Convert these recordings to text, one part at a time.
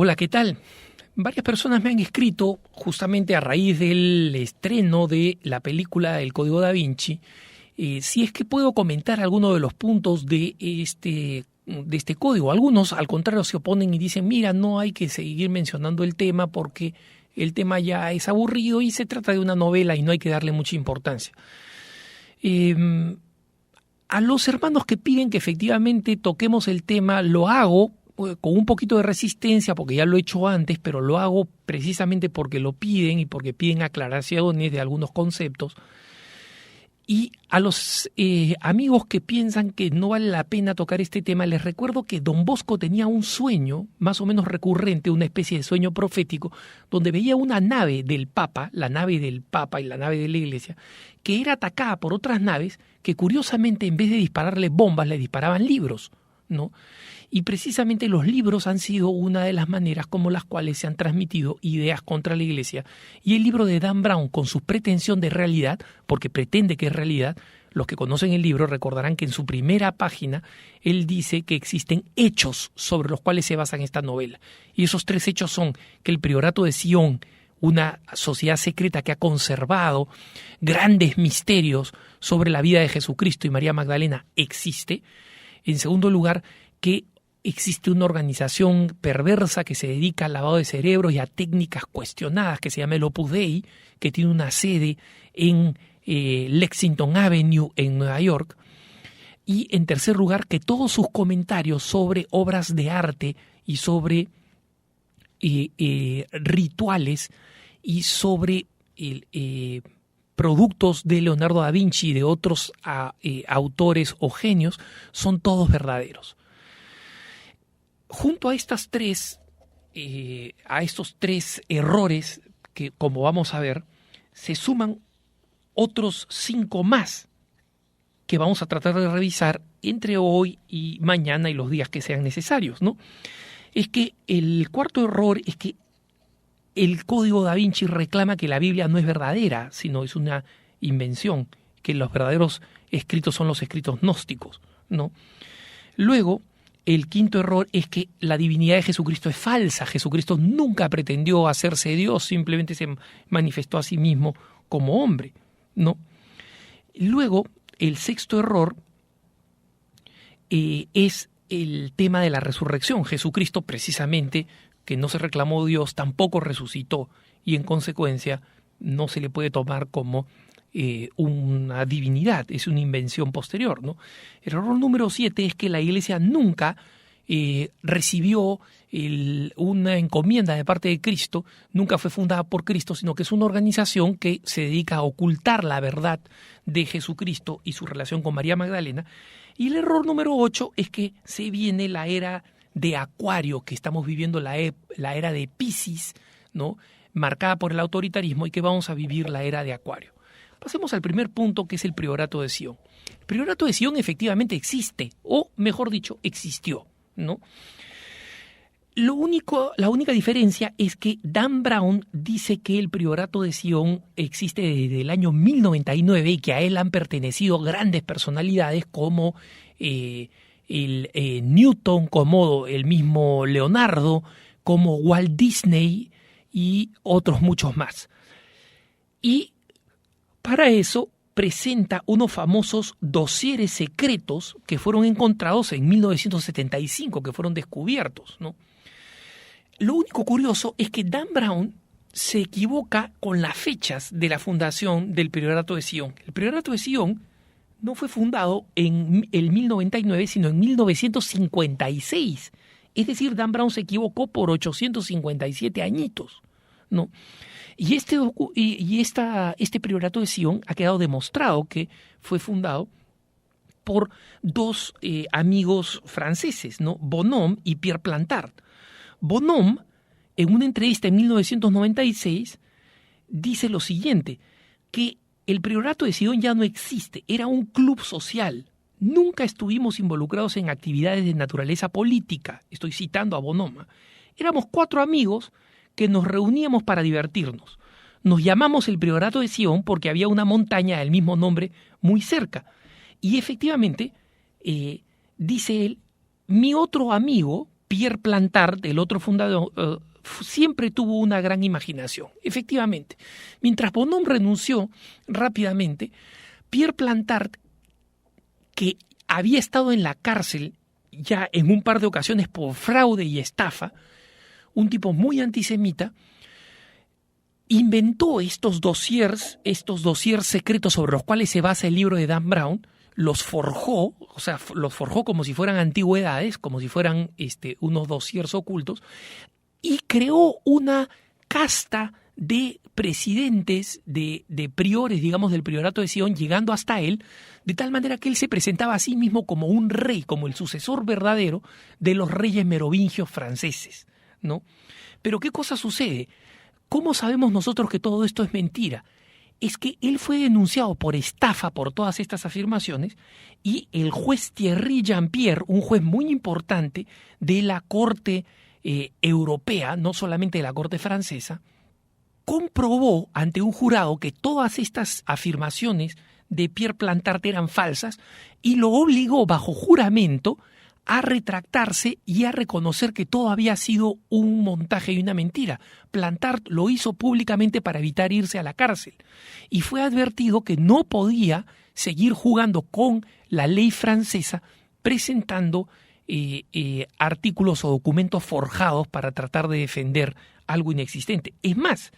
Hola, ¿qué tal? Varias personas me han escrito justamente a raíz del estreno de la película El Código Da Vinci, si es que puedo comentar alguno de los puntos de este código. Algunos, al contrario, se oponen y dicen, mira, no hay que seguir mencionando el tema porque el tema ya es aburrido y se trata de una novela y no hay que darle mucha importancia. A los hermanos que piden que efectivamente toquemos el tema, lo hago con un poquito de resistencia porque ya lo he hecho antes, pero lo hago precisamente porque lo piden y porque piden aclaraciones de algunos conceptos. Y a los amigos que piensan que no vale la pena tocar este tema, les recuerdo que Don Bosco tenía un sueño más o menos recurrente, una especie de sueño profético, donde veía una nave del Papa, la nave del Papa y la nave de la Iglesia, que era atacada por otras naves que curiosamente en vez de dispararle bombas, le disparaban libros, ¿no? Y precisamente los libros han sido una de las maneras como las cuales se han transmitido ideas contra la Iglesia. Y el libro de Dan Brown, con su pretensión de realidad, porque pretende que es realidad, los que conocen el libro recordarán que en su primera página él dice que existen hechos sobre los cuales se basa esta novela. Y esos 3 hechos son que el Priorato de Sion, una sociedad secreta que ha conservado grandes misterios sobre la vida de Jesucristo y María Magdalena, existe. En segundo lugar, que existe una organización perversa que se dedica al lavado de cerebros y a técnicas cuestionadas que se llama el Opus Dei, que tiene una sede en Lexington Avenue en Nueva York. Y en tercer lugar, que todos sus comentarios sobre obras de arte y sobre rituales y sobre productos de Leonardo da Vinci y de otros autores o genios son todos verdaderos. Junto a estos 3 errores que, como vamos a ver, se suman otros 5 más que vamos a tratar de revisar entre hoy y mañana y los días que sean necesarios, ¿no? Es que el cuarto error es que el Código Da Vinci reclama que la Biblia no es verdadera, sino es una invención, que los verdaderos escritos son los escritos gnósticos, ¿no? Luego, el quinto error es que la divinidad de Jesucristo es falsa. Jesucristo nunca pretendió hacerse Dios, simplemente se manifestó a sí mismo como hombre, ¿no? Luego, el sexto error es el tema de la resurrección. Jesucristo, precisamente, que no se reclamó Dios, tampoco resucitó y en consecuencia no se le puede tomar como una divinidad, es una invención posterior, ¿no? El error número 7 es que la Iglesia nunca recibió una encomienda de parte de Cristo, nunca fue fundada por Cristo, sino que es una organización que se dedica a ocultar la verdad de Jesucristo y su relación con María Magdalena. Y el error número 8 es que se viene la era de Acuario, que estamos viviendo la era de Piscis, ¿no?, marcada por el autoritarismo, y que vamos a vivir la era de Acuario. Pasemos al primer punto, que es el Priorato de Sion. El Priorato de Sion efectivamente existe, o mejor dicho, existió, ¿no? La única diferencia es que Dan Brown dice que el Priorato de Sion existe desde el año 1099 y que a él han pertenecido grandes personalidades como Newton, como el mismo Leonardo, como Walt Disney y otros muchos más. Y para eso presenta unos famosos dosieres secretos que fueron encontrados en 1975, que fueron descubiertos, ¿no? Lo único curioso es que Dan Brown se equivoca con las fechas de la fundación del Priorato de Sion. El Priorato de Sion no fue fundado en el 1099, sino en 1956. Es decir, Dan Brown se equivocó por 857 añitos, ¿no? Y este Priorato de Sion ha quedado demostrado que fue fundado por 2 amigos franceses, ¿no?, Bonhomme y Pierre Plantard. Bonhomme, en una entrevista en 1996, dice lo siguiente, que el Priorato de Sion ya no existe, era un club social. Nunca estuvimos involucrados en actividades de naturaleza política. Estoy citando a Bonhomme. Éramos 4 amigos que nos reuníamos para divertirnos. Nos llamamos el Priorato de Sion porque había una montaña del mismo nombre muy cerca. Y efectivamente, dice él, mi otro amigo, Pierre Plantard, el otro fundador, siempre tuvo una gran imaginación. Efectivamente, mientras Bonhomme renunció rápidamente, Pierre Plantard, que había estado en la cárcel ya en un par de ocasiones por fraude y estafa, un tipo muy antisemita, inventó estos dossiers secretos sobre los cuales se basa el libro de Dan Brown, los forjó como si fueran antigüedades, como si fueran unos dossiers ocultos, y creó una casta de presidentes, de priores, digamos, del priorato de Sion, llegando hasta él, de tal manera que él se presentaba a sí mismo como un rey, como el sucesor verdadero de los reyes merovingios franceses, ¿no? Pero ¿qué cosa sucede? ¿Cómo sabemos nosotros que todo esto es mentira? Es que él fue denunciado por estafa por todas estas afirmaciones y el juez Thierry Jean-Pierre, un juez muy importante de la corte europea, no solamente de la corte francesa, comprobó ante un jurado que todas estas afirmaciones de Pierre Plantard eran falsas y lo obligó bajo juramento a retractarse y a reconocer que todo había sido un montaje y una mentira. Plantard lo hizo públicamente para evitar irse a la cárcel y fue advertido que no podía seguir jugando con la ley francesa presentando artículos o documentos forjados para tratar de defender algo inexistente. Es más,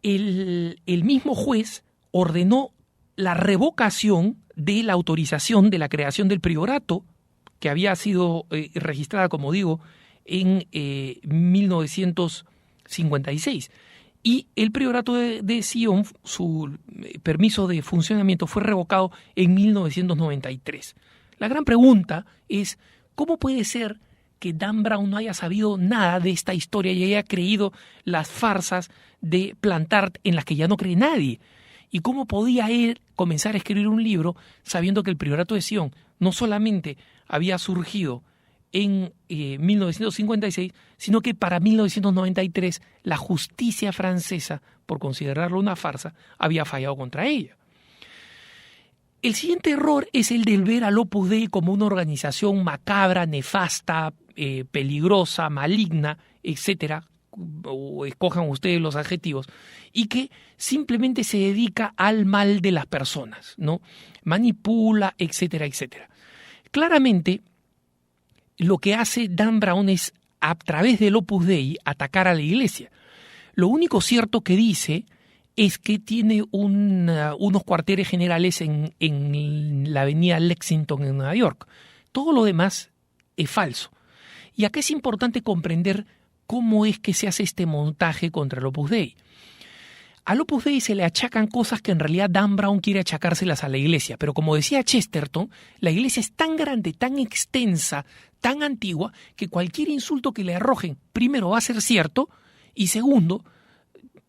el mismo juez ordenó la revocación de la autorización de la creación del priorato, que había sido registrada, como digo, en 1956. Y el priorato de Sion, su permiso de funcionamiento fue revocado en 1993. La gran pregunta es, ¿cómo puede ser que Dan Brown no haya sabido nada de esta historia y haya creído las farsas de Plantard en las que ya no cree nadie? ¿Y cómo podía él comenzar a escribir un libro sabiendo que el priorato de Sion no solamente había surgido en 1956, sino que para 1993 la justicia francesa, por considerarlo una farsa, había fallado contra ella? El siguiente error es el de ver al Opus Dei como una organización macabra, nefasta, peligrosa, maligna, etcétera, o escojan ustedes los adjetivos, y que simplemente se dedica al mal de las personas, ¿no? Manipula, etcétera, etcétera. Claramente, lo que hace Dan Brown es, a través del Opus Dei, atacar a la Iglesia. Lo único cierto que dice es que tiene unos cuarteles generales en la avenida Lexington en Nueva York. Todo lo demás es falso. Y acá es importante comprender cómo es que se hace este montaje contra el Opus Dei. Al Opus Dei se le achacan cosas que en realidad Dan Brown quiere achacárselas a la Iglesia, pero como decía Chesterton, la Iglesia es tan grande, tan extensa, tan antigua, que cualquier insulto que le arrojen, primero va a ser cierto, y segundo,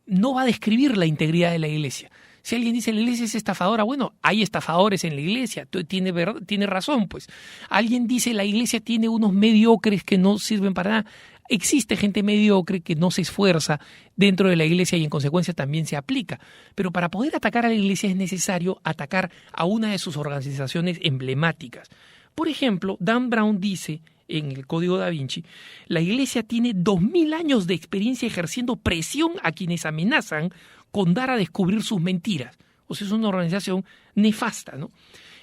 no va a describir la integridad de la Iglesia. Si alguien dice la Iglesia es estafadora, bueno, hay estafadores en la Iglesia, tiene razón, pues. Alguien dice la Iglesia tiene unos mediocres que no sirven para nada. Existe gente mediocre que no se esfuerza dentro de la Iglesia y en consecuencia también se aplica. Pero para poder atacar a la Iglesia es necesario atacar a una de sus organizaciones emblemáticas. Por ejemplo, Dan Brown dice en el Código Da Vinci, la Iglesia tiene 2000 años de experiencia ejerciendo presión a quienes amenazan con dar a descubrir sus mentiras. O sea, es una organización nefasta, ¿no?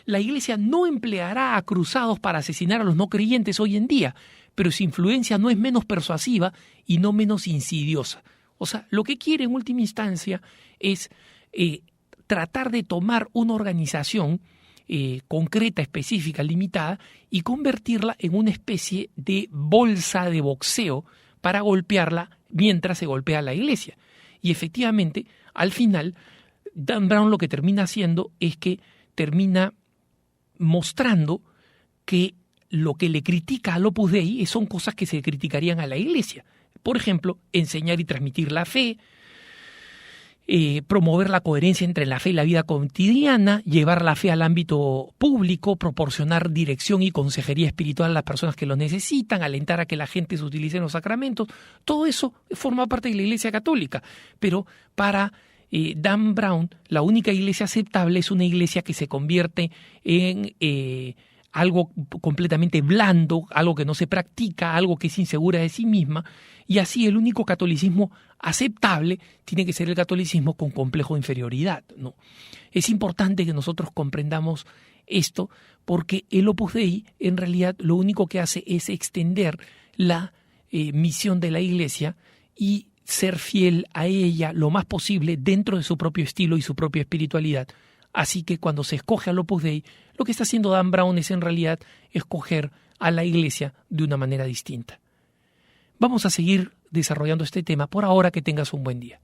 La Iglesia no empleará a cruzados para asesinar a los no creyentes hoy en día, pero su influencia no es menos persuasiva y no menos insidiosa. O sea, lo que quiere en última instancia es tratar de tomar una organización concreta, específica, limitada, y convertirla en una especie de bolsa de boxeo para golpearla mientras se golpea a la Iglesia. Y efectivamente, al final, Dan Brown lo que termina haciendo es que termina mostrando que lo que le critica al Opus Dei son cosas que se criticarían a la Iglesia. Por ejemplo, enseñar y transmitir la fe, promover la coherencia entre la fe y la vida cotidiana, llevar la fe al ámbito público, proporcionar dirección y consejería espiritual a las personas que lo necesitan, alentar a que la gente se utilice en los sacramentos. Todo eso forma parte de la Iglesia Católica, pero para Dan Brown, la única iglesia aceptable es una iglesia que se convierte en algo completamente blando, algo que no se practica, algo que es insegura de sí misma, y así el único catolicismo aceptable tiene que ser el catolicismo con complejo de inferioridad, ¿no? Es importante que nosotros comprendamos esto porque el Opus Dei en realidad lo único que hace es extender la misión de la Iglesia y ser fiel a ella lo más posible dentro de su propio estilo y su propia espiritualidad. Así que cuando se escoge al Opus Dei, lo que está haciendo Dan Brown es en realidad escoger a la Iglesia de una manera distinta. Vamos a seguir desarrollando este tema. Por ahora, que tengas un buen día.